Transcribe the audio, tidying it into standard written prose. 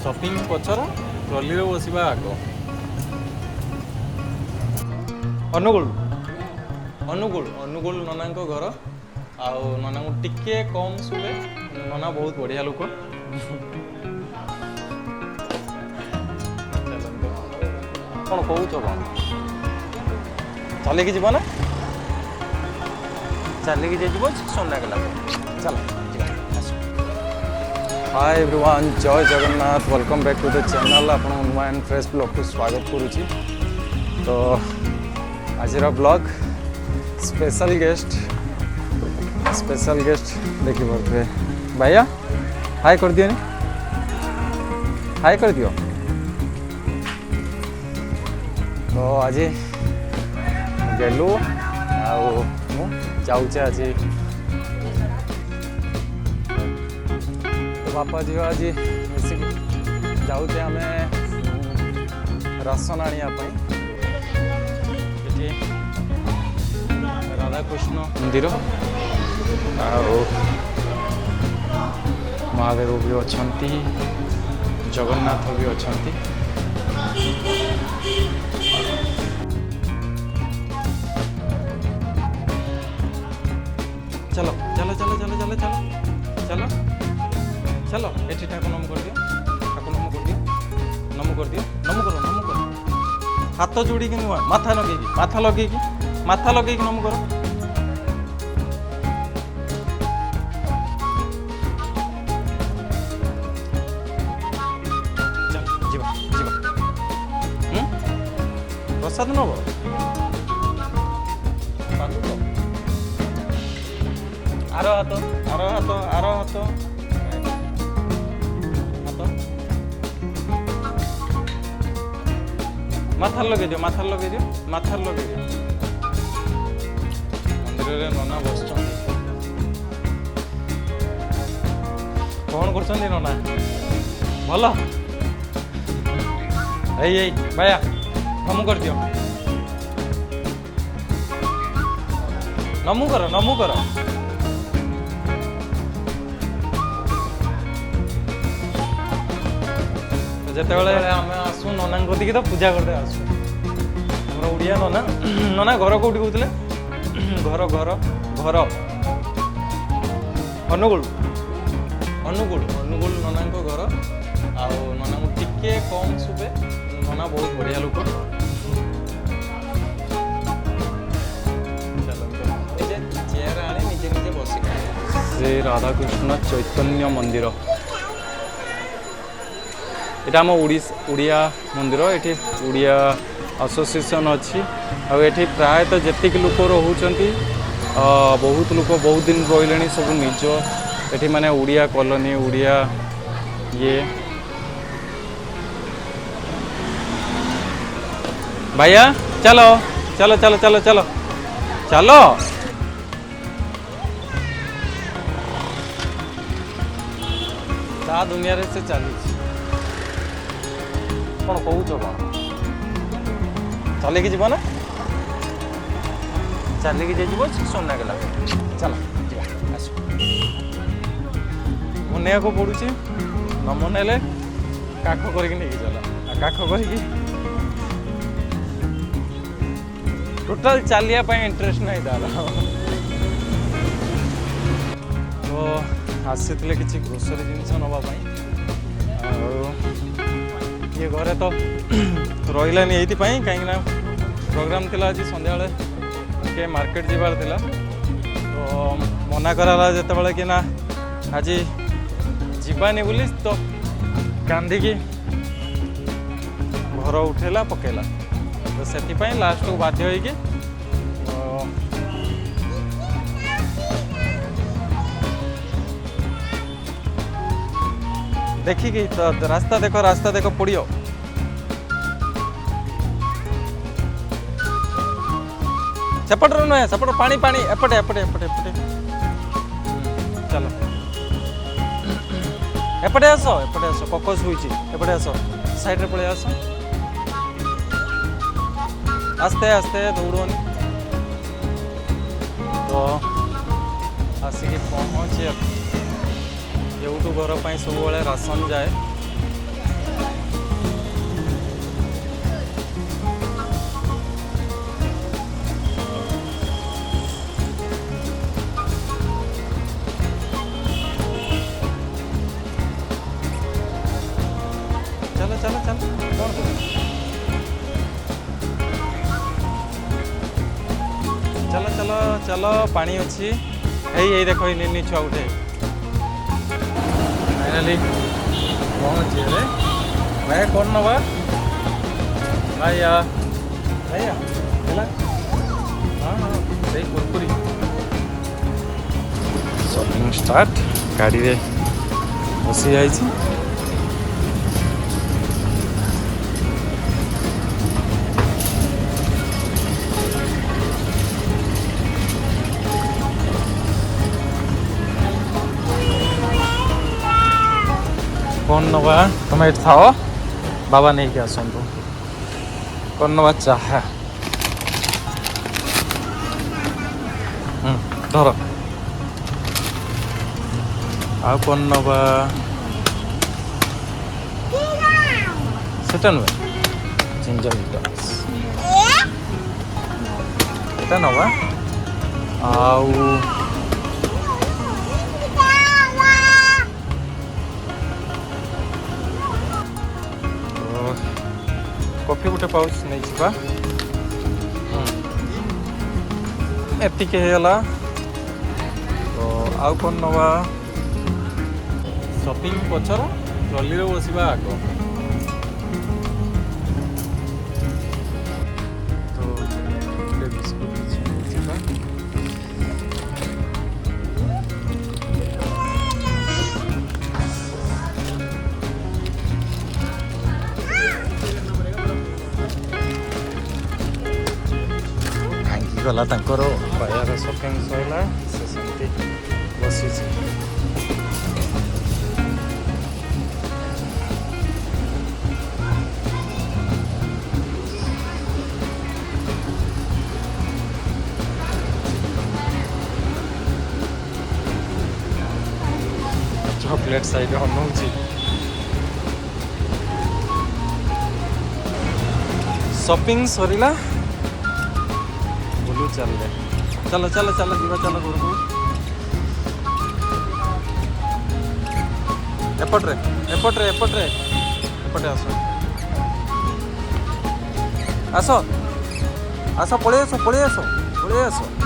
shopping पचर trolley रे बसवा आग अनुगुल अनुगुल अनुगुल नना घर आउ नना को टिके कम शुवे नना बहुत बढ़िया लोक कौन कौच कौन चलिकी जीव ना चलिकी जीव सोना गला चल हाय एवरीवन जय Jagannath welcome back to the channel आप नुआ एंड फ्रेश ब्लॉग को स्वागत करुच्ची तो आज ब्लॉग स्पेशल गेस्ट देखी पारे भैया हाय कर दियो हाय कर दियो तो आज गेलु जाऊे आज तो बापा झील आज मिसिक जाऊे आम राशन आने राधाकृष्ण मंदिर महादेव भी अच्छा जगन्नाथ भी अच्छा चलो चलो चलो चलो चलो चलो चलो चलो ये ठाकुर नम कर दियो ठाकुर नम कर दियो नम कर दियो नम करो हाथ जोड़ी कि नुआ माथा लगे नम करो प्रसाद नब आर हाथ माथार लगे दियो मंदिर रे नना बस कौन कर नना भल यही भाया नमु कर दियो नमु कर जिते आम आसू नना कति तो पूजा करते आसू ओडिया नना नना घर कौटी कहते घर घर घर अनुगुल अनुगुल अनुगुल नना घर आउ नना को टिके कम शुवे नना बहुत बढ़िया लोक चेयर आने निजे निजे बस श्री राधाकृष्ण चैतन्य मंदिर यहाँ आम ओडिया मंदिर ये ओडिया एसोसिएशन अच्छी आठी प्रायतः जेतिक लोक रोचती बहुत लोक बहुत दिन रही सब निज ये माने ओडिया कॉलोनी ओडिया ये भैया चलो चलो चलो चलो चलो चलो ता दुनिया रे से चली कौन कौच कौन चलिकी जीव ना चलिकी जीव सोना गला चल आस मन को पड़ुची न मन हेले काख करके नहीं चल काख करके टोटाल चलिया इंटरेस्ट नहीं दादा तो आसी किसी ग्रोसरी जिनस नापी ये घरे तो रही ये कहीं प्रोग्राम थिला आज संध्या के मार्केट जीवार थिला तो मना कराला जिते बड़े कि ना आज जीवानी बोली तो कांदिकी घर उठेला पकेला तो से लास्ट को बाध्य होगी देखिकी तो रास्ता देखो पड़ियो सेपट नुहे सेपट पानी पानी एपटे एपटे एपटे एपटे चलो एपटे आस ककस हुई एपटे आस साइड रे पड़े आस आस्ते आस्ते दौड़नी तो आसिक पहुँचे जो घर सब राशन जाए चलो चलो चलो कौन चलो चलो चलो पानी अच्छी यही देख निनी छुआ उठे फाइनाली पहुँच गए भाई कौन नवा भैया भैया ହେଲା हाँ हाँ ସେଇ କୁରକୁରି ସପିଂ ଷ୍ଟାର୍ଟ ଗାଡ଼ିରେ ବସି ଯାଇଛି कौन नवा तुम ये थाओ बाबा नहीं क्या सुन तू कौन नवा चाह धर आ कौन नवा सेटा नुए जिंजर विटामिन्स एटा नवा आउ कॉफी गोटे पाउच नहीं छिपा एतिके हेला तो आउ कौन नवा शॉपिंग पछर ट्रॉली रे बसिबा आग तो गोटे बिस्कुट छिपा गला तांकर बाजार शॉपिंग सैला से सेमती बसी चॉकलेट साइड अनौची शॉपिंग सरीला बुलू चल रहे चलो चलो चलो जीवा चलो घर को एपटे एपटे एपटे एपटे आस आस आस पड़े आस पड़े आस पड़े आस